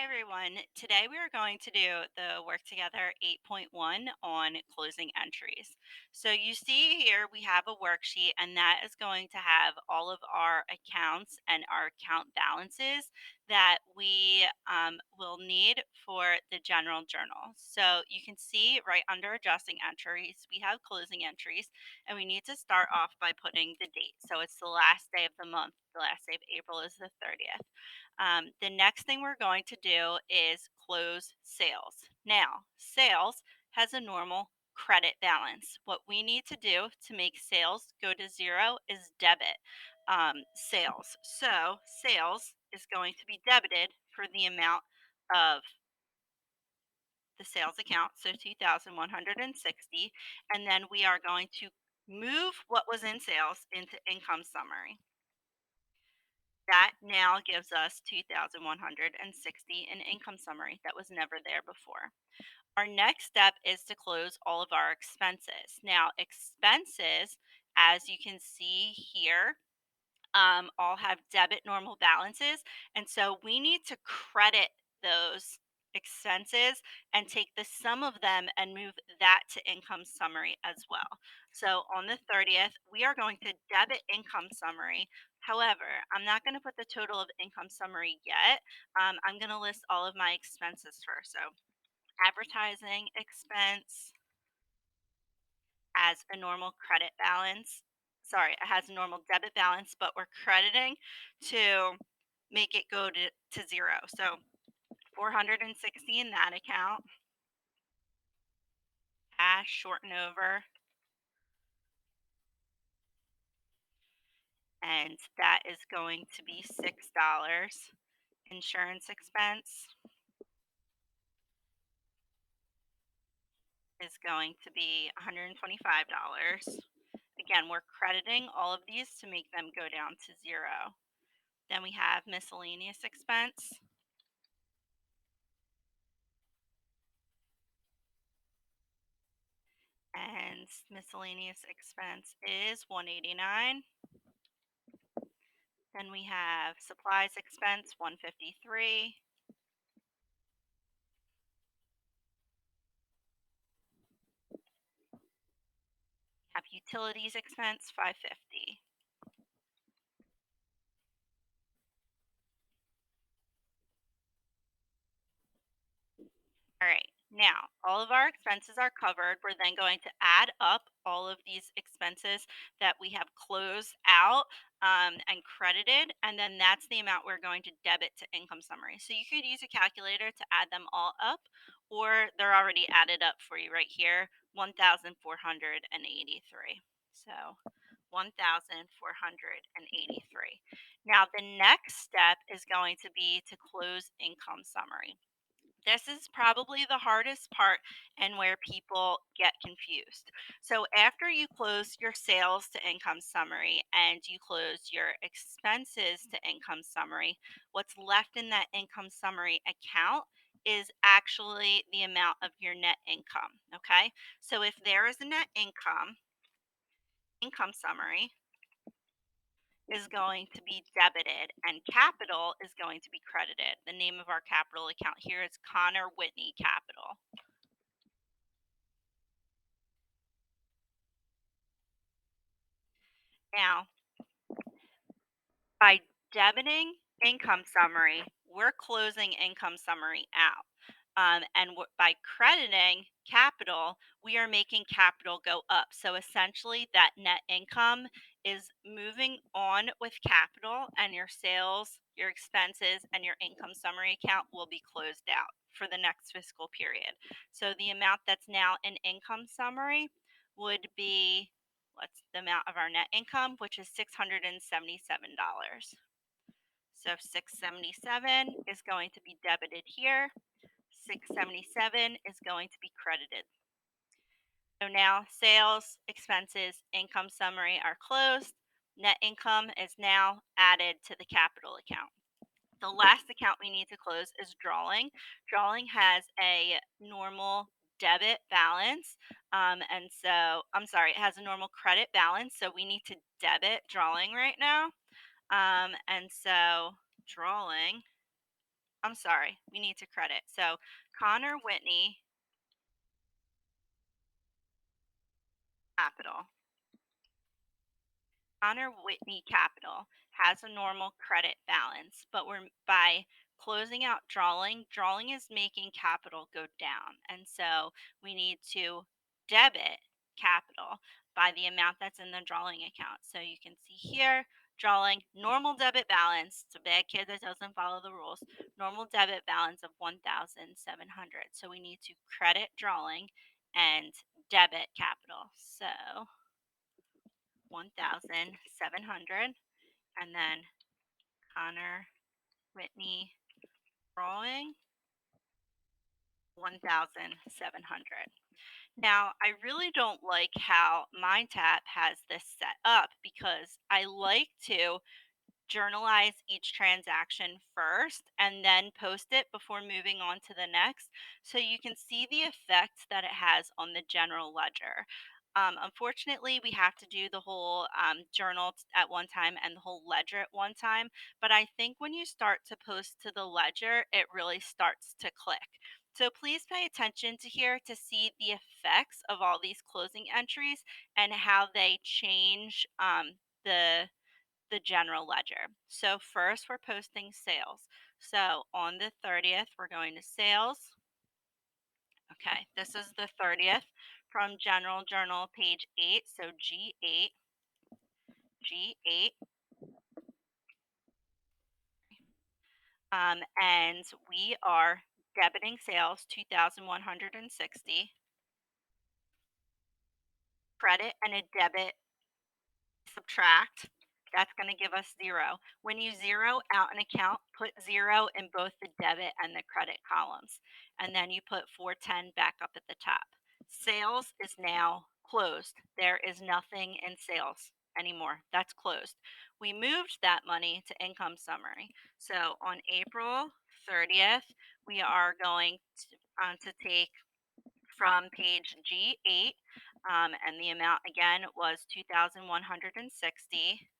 Hi, everyone. Today we are going to do the Work Together 8.1 on closing entries. So you see here we have a worksheet, and that is going to have all of our accounts and our account balances that we will need for the general journal. So you can see right under adjusting entries, we have closing entries, and we need to start off by putting the date. So it's the last day of the month. The last day of April is the 30th. The next thing we're going to do is close sales. Now, sales has a normal credit balance. What we need to do to make sales go to zero is debit sales. So, sales is going to be debited for the amount of the sales account, so 2,160, and then we are going to move what was in sales into income summary. That now gives us 2,160 in income summary that was never there before. Our next step is to close all of our expenses. Now, expenses, as you can see here, all have debit normal balances. And so we need to credit those expenses and take the sum of them and move that to income summary as well. So on the 30th, we are going to debit income summary. However, I'm not going to put the total of income summary yet. I'm going to list all of my expenses first. So advertising expense as a normal credit balance. Sorry, it has a normal debit balance, but we're crediting to make it go to zero. So 460 in that account, cash shorten over, and that is going to be $6. Insurance expense is going to be $125. Again, we're crediting all of these to make them go down to zero. Then we have miscellaneous expense, and miscellaneous expense is 189. Then we have supplies expense 153. Have utilities expense 550. All right. Now, all of our expenses are covered. We're then going to add up all of these expenses that we have closed out and credited, and then that's the amount we're going to debit to income summary. So you could use a calculator to add them all up, or they're already added up for you right here, 1,483. So 1,483. Now, the next step is going to be to close income summary. This is probably the hardest part and where people get confused. So, after you close your sales to income summary and you close your expenses to income summary, what's left in that income summary account is actually the amount of your net income. Okay. So, if there is a net income summary is going to be debited and capital is going to be credited. The name of our capital account here is Connor Whitney Capital. Now, by debiting income summary, we're closing income summary out. By crediting capital, we are making capital go up. So essentially, that net income is moving on with capital, and your sales, your expenses, and your income summary account will be closed out for the next fiscal period. So the amount that's now in income summary would be what's the amount of our net income, which is $677. So 677 is going to be debited here. 677 is going to be credited. So now sales, expenses, income summary are closed. Net income is now added to the capital account. The last account we need to close is drawing. Drawing has a normal debit balance. And so, I'm sorry, it has a normal credit balance. So we need to debit drawing right now. And so, drawing I'm sorry, we need to credit. So Connor Whitney Capital. Connor Whitney Capital has a normal credit balance, but we're by closing out drawing is making capital go down. And so we need to debit capital by the amount that's in the drawing account. So you can see here, drawing normal debit balance. It's a bad kid that doesn't follow the rules. Normal debit balance of 1,700. So we need to credit drawing and debit capital. So 1,700, and then Connor Whitney drawing 1,700. Now, I really don't like how MindTap has this set up because I like to journalize each transaction first and then post it before moving on to the next so you can see the effect that it has on the general ledger. Unfortunately, we have to do the whole journal at one time and the whole ledger at one time. But I think when you start to post to the ledger, it really starts to click. So please pay attention to here to see the effects of all these closing entries and how they change the general ledger. So first we're posting sales. So on the 30th, we're going to sales. Okay, this is the 30th from general journal page 8. So G8, G8. And we are debiting sales 2,160, credit and a debit subtract, that's going to give us zero. When you zero out an account, put zero in both the debit and the credit columns. And then you put 410 back up at the top. Sales is now closed. There is nothing in sales anymore. That's closed. We moved that money to income summary. So on April 30th, we are going to take from page G8, and the amount again was 2,160.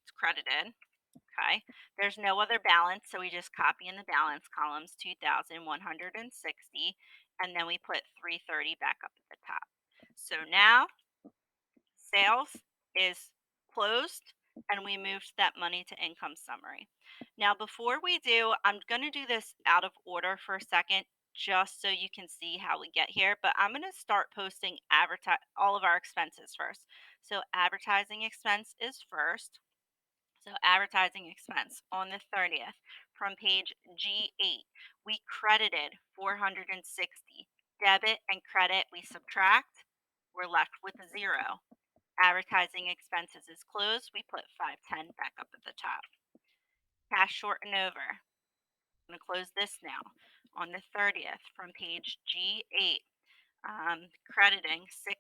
It's credited. Okay. There's no other balance, so we just copy in the balance columns 2,160, and then we put 330 back up at the top. So now sales is closed and we moved that money to income summary. Now, before we do, I'm going to do this out of order for a second just so you can see how we get here, but I'm going to start posting all of our expenses first. So advertising expense is first. So advertising expense on the 30th from page G8, we credited 460. Debit and credit we subtract, we're left with zero. Advertising expenses is closed, we put 510 back up at the top. Cash short and over. I'm going to close this now. On the 30th from page G8, crediting $6.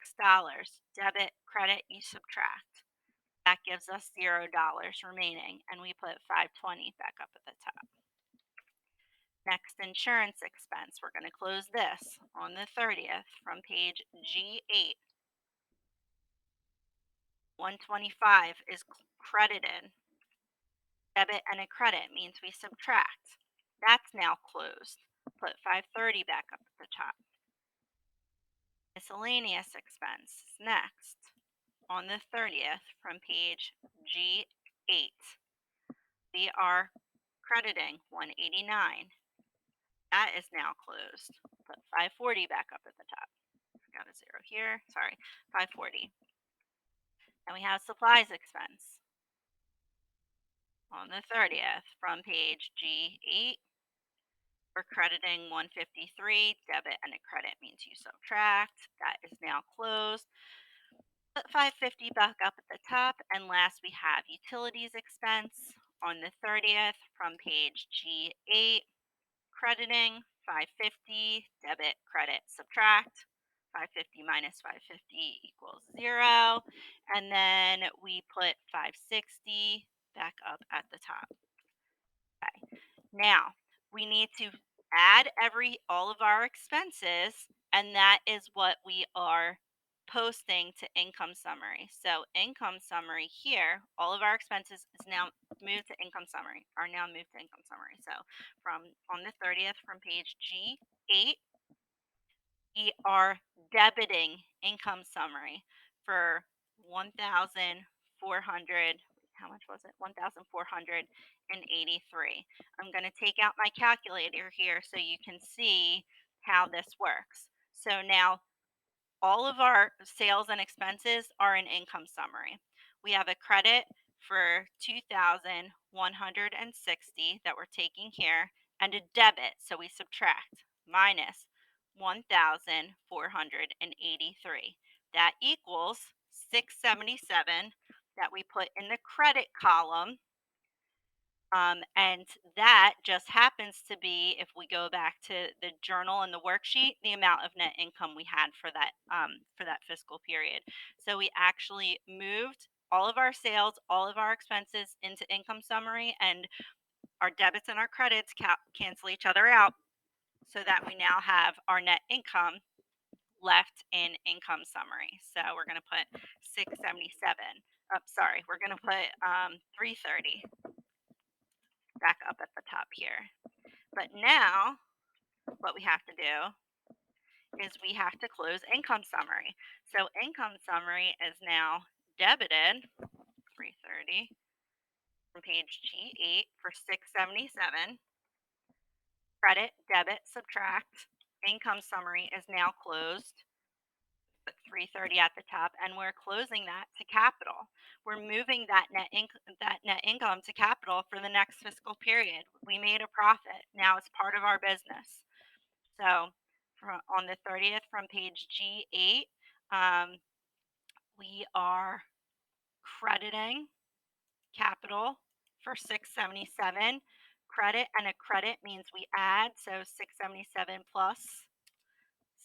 Debit, credit, you subtract. That gives us $0 remaining, and we put 520 back up at the top. Next, insurance expense. We're going to close this on the 30th from page G8. 125 is credited. Debit and a credit means we subtract. That's now closed. Put 530 back up at the top. Miscellaneous expense is next on the 30th from page G8. We are crediting 189. That is now closed. Put 540 back up at the top. Got a zero here. Sorry, 540. And we have supplies expense on the 30th from page G8. We're crediting 153. Debit and a credit means you subtract. That is now closed. Put 550 back up at the top. And last, we have utilities expense on the 30th from page G8. Crediting 550, debit, credit, subtract. 550 minus 550 equals zero. And then we put 560 back up at the top. Okay. Now we need to add all of our expenses, and that is what we are posting to income summary. So income summary here, all of our expenses is now moved to income summary, are now moved to income summary. So from on the 30th from page G8, we are debiting income summary for 1,400. How much was it? 1,483. I'm going to take out my calculator here so you can see how this works. So now all of our sales and expenses are in income summary. We have a credit for 2,160 that we're taking here and a debit, so we subtract minus 1,483. That equals 677 that we put in the credit column, and that just happens to be, if we go back to the journal and the worksheet, the amount of net income we had for that fiscal period. So we actually moved all of our sales, all of our expenses into income summary, and our debits and our credits cancel each other out, so that we now have our net income left in income summary. So we're going to put 677. Oh, sorry, we're going to put 330 back up at the top here. But now what we have to do is we have to close income summary. So income summary is now debited 330 from page G8 for 677. Credit, debit, subtract. Income summary is now closed. Put 330 at the top, and we're closing that to capital. We're moving that net income to capital for the next fiscal period. We made a profit. Now it's part of our business. So on the 30th from page G8, um, we are crediting capital for 677. Credit, and a credit means we add, so 677 plus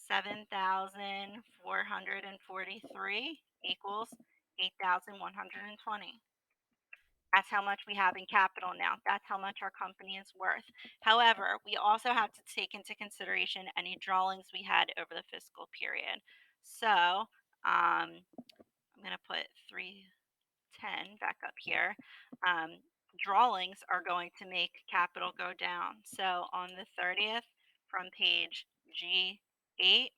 7,443 equals 8,120. That's how much we have in capital now. That's how much our company is worth. However, we also have to take into consideration any drawings we had over the fiscal period. So I'm going to put 310 back up here. Drawings are going to make capital go down. So on the 30th from page G8,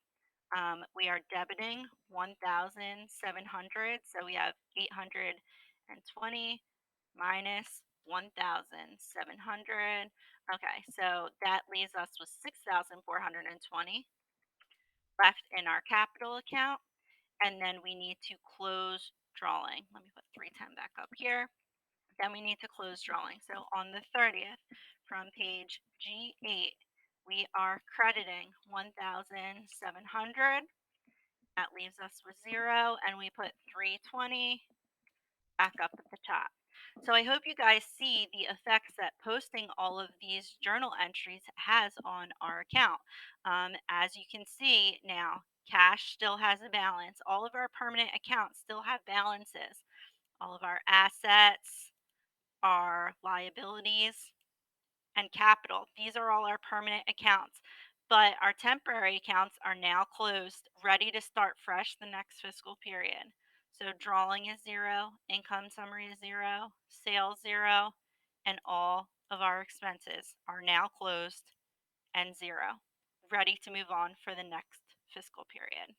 we are debiting 1,700. So we have 820 minus 1,700. Okay, so that leaves us with 6,420 left in our capital account. And then we need to close drawing. Let me put 310 back up here. Then we need to close drawing. So on the 30th from page G8, we are crediting 1,700. That leaves us with 0, and we put 320 back up at the top. So I hope you guys see the effects that posting all of these journal entries has on our account. As you can see now, cash still has a balance. All of our permanent accounts still have balances. All of our assets, our liabilities, and capital. These are all our permanent accounts. But our temporary accounts are now closed, ready to start fresh the next fiscal period. So drawing is 0, income summary is 0, sales 0, and all of our expenses are now closed and 0, ready to move on for the next fiscal period.